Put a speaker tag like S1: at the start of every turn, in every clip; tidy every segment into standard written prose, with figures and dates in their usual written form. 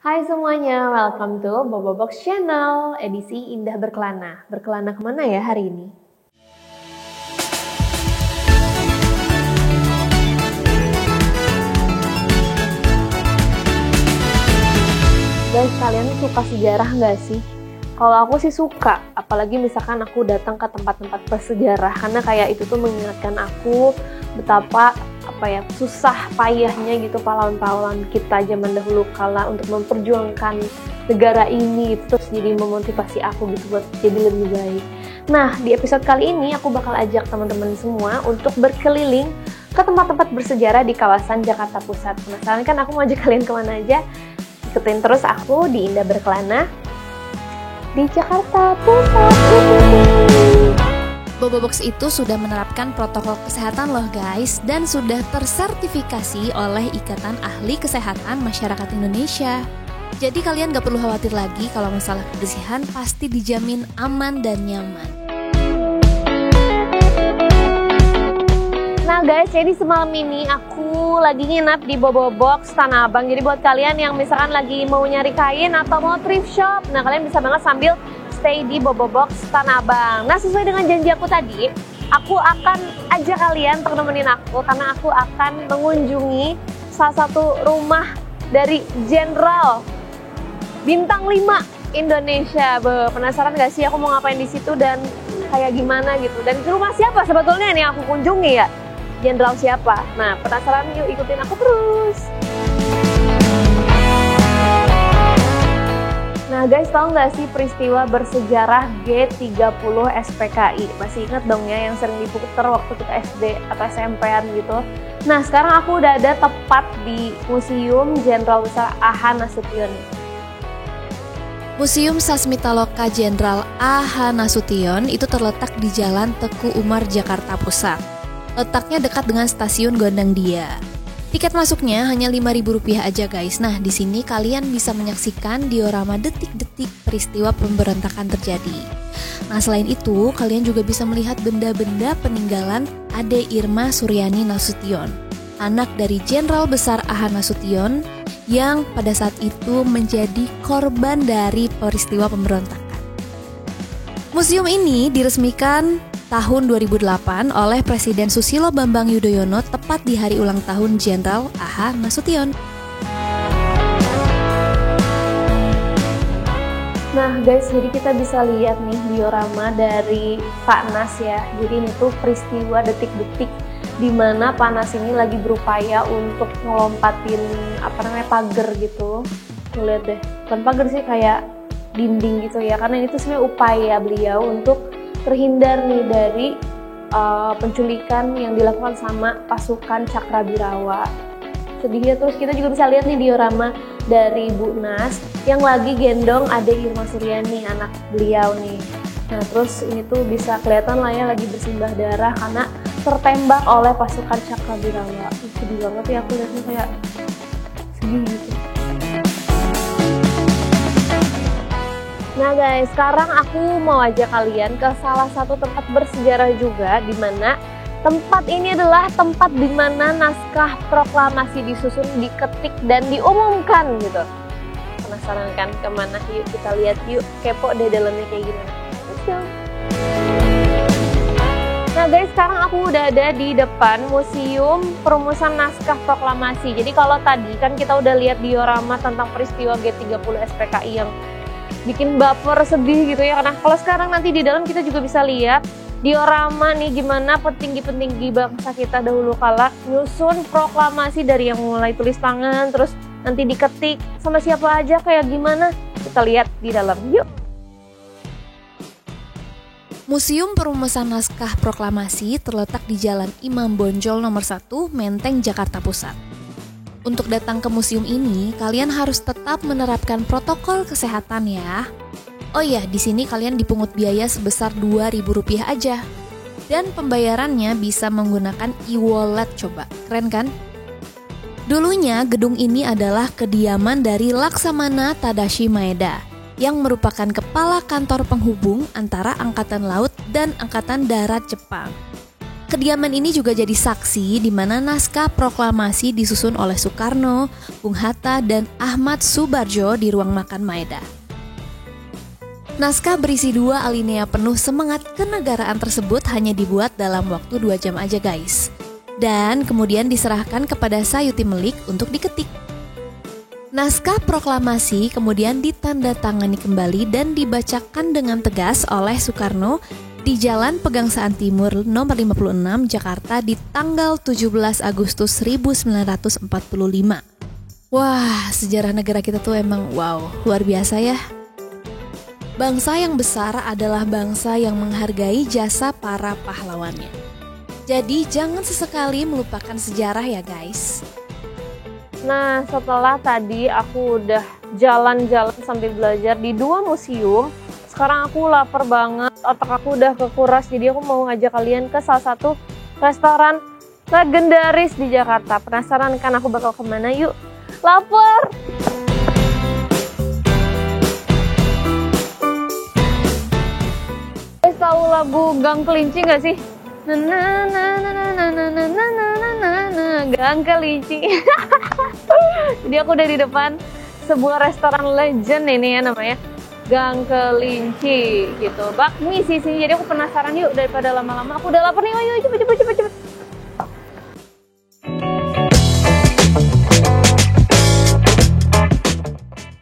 S1: Hai semuanya, welcome to Bobobox Channel, edisi Indah Berkelana. Berkelana kemana ya hari ini? Guys, kalian suka sejarah nggak sih? Kalau aku sih suka, apalagi misalkan aku datang ke tempat-tempat bersejarah, karena kayak itu tuh mengingatkan aku betapa susah payahnya gitu pahlawan-pahlawan kita zaman dahulu kala untuk memperjuangkan negara ini gitu, terus jadi memotivasi aku gitu buat jadi lebih baik. Nah, di episode kali ini aku bakal ajak teman-teman semua untuk berkeliling ke tempat-tempat bersejarah di kawasan Jakarta Pusat. Penasaran kan aku mau ajak kalian kemana aja? Ikutin terus aku di Indah Berkelana di Jakarta Pusat.
S2: Bobobox itu sudah menerapkan protokol kesehatan loh guys, dan sudah tersertifikasi oleh Ikatan Ahli Kesehatan Masyarakat Indonesia. Jadi kalian gak perlu khawatir lagi kalau masalah kebersihan, pasti dijamin aman dan nyaman.
S1: Nah guys, jadi semalam ini aku lagi nginap di Bobobox Tanah Abang. Jadi buat kalian yang misalkan lagi mau nyari kain atau mau thrift shop, nah kalian bisa banget sambil stay di Bobobox Tanah Abang. Nah, sesuai dengan janji aku tadi, aku akan ajak kalian untuk nemenin aku karena aku akan mengunjungi salah satu rumah dari Jenderal Bintang 5 Indonesia. Penasaran gak sih aku mau ngapain di situ dan kayak gimana gitu? Dan rumah siapa sebetulnya yang aku kunjungi ya? Jenderal siapa? Nah, penasaran yuk, ikutin aku terus. Nah guys, tahu nggak sih peristiwa bersejarah G30 SPKI? Masih ingat dong ya yang sering diputar waktu kita SD atau SMP-an gitu. Nah sekarang aku udah ada tepat di Museum Jenderal Besar A.H. Nasution.
S2: Museum Sasmitaloka Jenderal A.H. Nasution itu terletak di Jalan Teku Umar, Jakarta Pusat. Letaknya dekat dengan stasiun Gondang Dia. Tiket masuknya hanya Rp5.000 aja guys. Nah, di sini kalian bisa menyaksikan diorama detik-detik peristiwa pemberontakan terjadi. Nah, selain itu, kalian juga bisa melihat benda-benda peninggalan Ade Irma Suryani Nasution, anak dari Jenderal Besar A.H. Nasution yang pada saat itu menjadi korban dari peristiwa pemberontakan. Museum ini diresmikan tahun 2008 oleh Presiden Susilo Bambang Yudhoyono tepat di hari ulang tahun Jenderal A.H. Nasution.
S1: Nah guys, jadi kita bisa lihat nih diorama dari Pak Nas ya. Jadi ini tuh peristiwa detik-detik di mana Pak Nas ini lagi berupaya untuk ngelompatin pagar gitu. Lihat deh, bukan pagar sih, kayak dinding gitu ya. Karena itu sebenarnya upaya beliau untuk terhindar nih dari penculikan yang dilakukan sama pasukan Cakrabirawa. Sedihnya. Terus kita juga bisa lihat nih diorama dari Bu Nas yang lagi gendong Ade Irma Suryani, anak beliau nih. Nah terus ini tuh bisa kelihatan lah ya lagi bersimbah darah karena tertembak oleh pasukan Cakrabirawa. Sedih banget ya, aku lihatnya kayak sedih gitu. Nah guys, sekarang aku mau ajak kalian ke salah satu tempat bersejarah juga, di mana tempat ini adalah tempat di mana naskah proklamasi disusun, diketik, dan diumumkan gitu. Penasaran kan kemana? Yuk kita lihat yuk, kepo deh dalamnya kayak gimana. Let's go! Nah guys, sekarang aku udah ada di depan Museum Perumusan Naskah Proklamasi. Jadi kalau tadi kan kita udah lihat diorama tentang peristiwa G30 SPKI yang bikin baper, sedih gitu ya. Karena kalau sekarang nanti di dalam kita juga bisa lihat diorama nih gimana petinggi-petinggi bangsa kita dahulu kala nyusun proklamasi dari yang mulai tulis tangan, terus nanti diketik sama siapa aja kayak gimana. Kita lihat di dalam, yuk.
S2: Museum Perumusan Naskah Proklamasi terletak di Jalan Imam Bonjol nomor 1, Menteng, Jakarta Pusat. Untuk datang ke museum ini, kalian harus tetap menerapkan protokol kesehatan ya. Oh iya, di sini kalian dipungut biaya sebesar Rp2.000 aja. Dan pembayarannya bisa menggunakan e-wallet, coba. Keren kan? Dulunya, gedung ini adalah kediaman dari Laksamana Tadashi Maeda, yang merupakan kepala kantor penghubung antara Angkatan Laut dan Angkatan Darat Jepang. Kediaman ini juga jadi saksi di mana naskah proklamasi disusun oleh Soekarno, Bung Hatta, dan Ahmad Subarjo di ruang makan Maeda. Naskah berisi 2 alinea penuh semangat kenegaraan tersebut hanya dibuat dalam waktu 2 jam aja guys. Dan kemudian diserahkan kepada Sayuti Melik untuk diketik. Naskah proklamasi kemudian ditandatangani kembali dan dibacakan dengan tegas oleh Soekarno di Jalan Pegangsaan Timur nomor 56 Jakarta di tanggal 17 Agustus 1945. Wah, sejarah negara kita tuh emang wow, luar biasa ya. Bangsa yang besar adalah bangsa yang menghargai jasa para pahlawannya. Jadi jangan sesekali melupakan sejarah ya guys.
S1: Nah, setelah tadi aku udah jalan-jalan sambil belajar di 2 museum, sekarang aku lapar banget, otak aku udah kekuras, jadi aku mau ngajak kalian ke salah satu restoran legendaris di Jakarta. Penasaran kan aku bakal kemana? Yuk, lapar! Guys, tahu lagu Gang Kelinci gak sih? Gang Kelinci. Jadi aku udah di depan sebuah restoran legend ini ya, namanya Gang Kelinci gitu. Bakmi sih sini. Jadi aku penasaran, yuk daripada lama-lama. Aku udah lapar nih. Ayo cepet.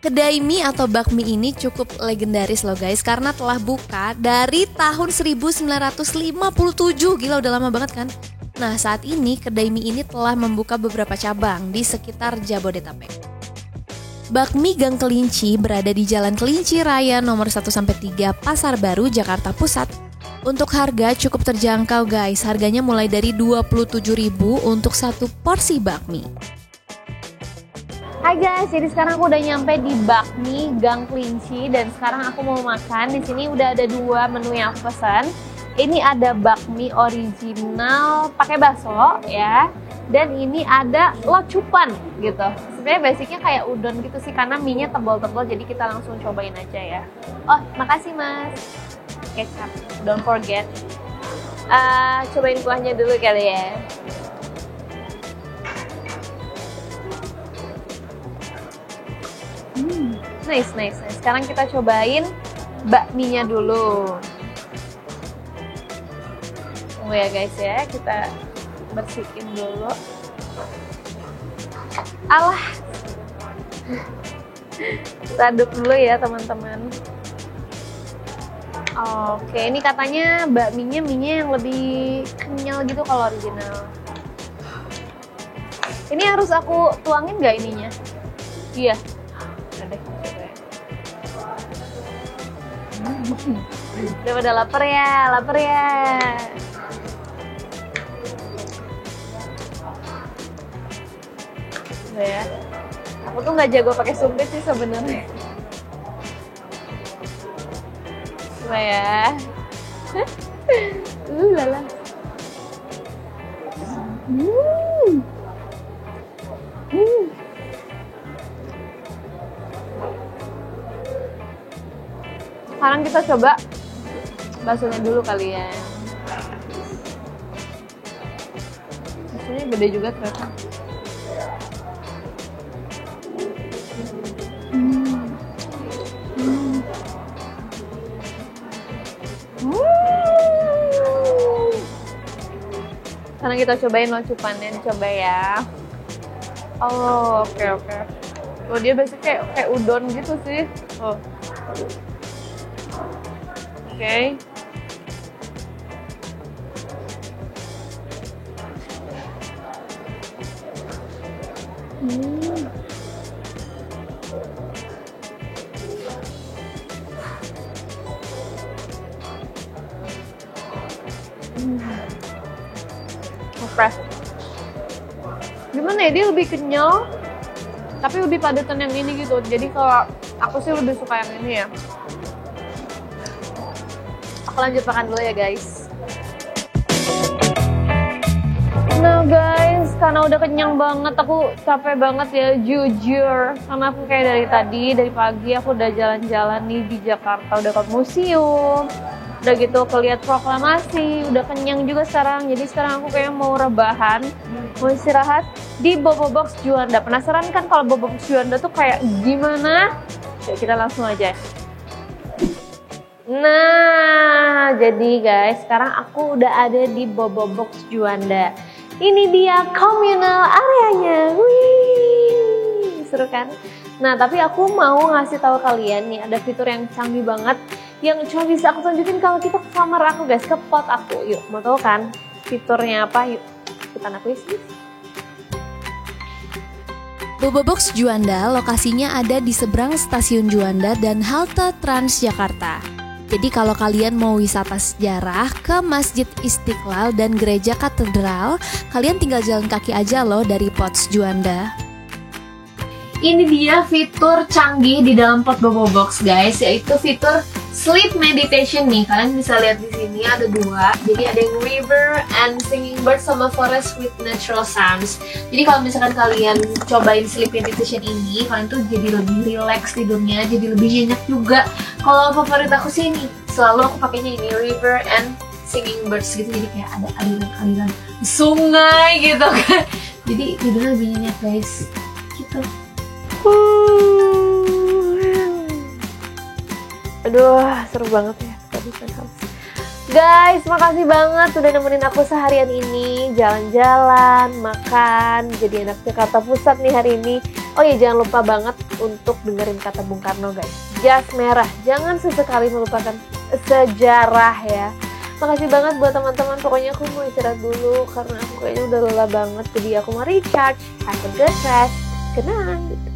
S2: Kedai mie atau bakmi ini cukup legendaris loh guys, karena telah buka dari tahun 1957. Gila, udah lama banget kan? Nah, saat ini kedai mie ini telah membuka beberapa cabang di sekitar Jabodetabek. Bakmi Gang Kelinci berada di Jalan Kelinci Raya nomor 1-3 Pasar Baru, Jakarta Pusat. Untuk harga cukup terjangkau guys, harganya mulai dari 27.000 untuk 1 porsi bakmi.
S1: Hai guys, jadi sekarang aku udah nyampe di Bakmi Gang Kelinci dan sekarang aku mau makan. Di sini udah ada 2 menu yang aku pesan. Ini ada bakmi original pakai bakso ya, dan ini ada locupan gitu. Sebenarnya basicnya kayak udon gitu sih, karena mie-nya tebal-tebal, jadi kita langsung cobain aja ya. Oh, makasih mas. Kecap, don't forget. Cobain kuahnya dulu kali ya. Nice. Sekarang kita cobain bakminya dulu. Tunggu ya guys ya, kita bersihin dulu. Alah. Kita aduk dulu ya teman-teman. Oke, ini katanya bakminya yang lebih kenyal gitu kalau original. Ini harus aku tuangin nggak ininya? Iya. Udah pada lapar ya. Udah ya. Aku tuh nggak jago pakai sumpit sih sebenarnya. Coba ya. Lala. Sekarang kita coba baksonya dulu kali ya. Baksonya gede juga ternyata. Sekarang kita cobain locupannya, dicoba ya. Oh, oke. Oh, dia biasanya kayak udon gitu sih. Oh. Oke. Fresh. Gimana ya, dia lebih kenyal tapi lebih padatan yang ini gitu. Jadi kalau aku sih lebih suka yang ini ya. Aku lanjut makan dulu ya guys. Nah guys, karena udah kenyang banget, aku capek banget ya jujur. Karena aku kayak dari pagi aku udah jalan-jalan nih di Jakarta, udah ke museum, Udah gitu kelihat proklamasi, udah kenyang juga sekarang. Jadi sekarang aku kayak mau rebahan, mau istirahat di Bobo Box Juanda. Penasaran kan kalau Bobo Box Juanda tuh kayak gimana? Yuk kita langsung aja. Nah, jadi guys, sekarang aku udah ada di Bobo Box Juanda. Ini dia communal areanya. Wih, seru kan? Nah, tapi aku mau ngasih tahu kalian nih, ada fitur yang canggih banget yang cuma bisa aku tunjukin kalau kita ke kamar aku guys, ke pot aku. Yuk, mau tahu kan fiturnya apa? Yuk, ikutan aku isi.
S2: Bobo Box Juanda lokasinya ada di seberang stasiun Juanda dan halte Transjakarta. Jadi kalau kalian mau wisata sejarah ke Masjid Istiqlal dan Gereja Katedral, kalian tinggal jalan kaki aja loh dari Pots Juanda. Ini dia fitur canggih di dalam pot Bobo Box guys, yaitu fitur sleep meditation nih. Kalian bisa lihat di sini ada dua. Jadi ada yang river and singing bird sama forest with natural sounds. Jadi kalau misalkan kalian cobain sleep meditation ini, kalian tuh jadi lebih relax tidurnya, jadi lebih nyenyak juga. Kalau favorit aku sih ini, selalu aku pakainya ini river and singing birds gitu. Jadi kayak ada aliran-aliran sungai gitu kan. Jadi tidurnya lebih nyenyak guys. Gitu.
S1: Aduh, seru banget ya tadi Penthouse. Guys, makasih banget sudah nemenin aku seharian ini, jalan-jalan, makan, jadi anak Jakarta Pusat nih hari ini. Oh iya, jangan lupa banget untuk dengerin kata Bung Karno guys. Jas merah, jangan sesekali melupakan sejarah ya. Makasih banget buat teman-teman, pokoknya aku mau istirahat dulu karena aku kayaknya udah lelah banget. Jadi aku mau recharge, have a good rest. Good night.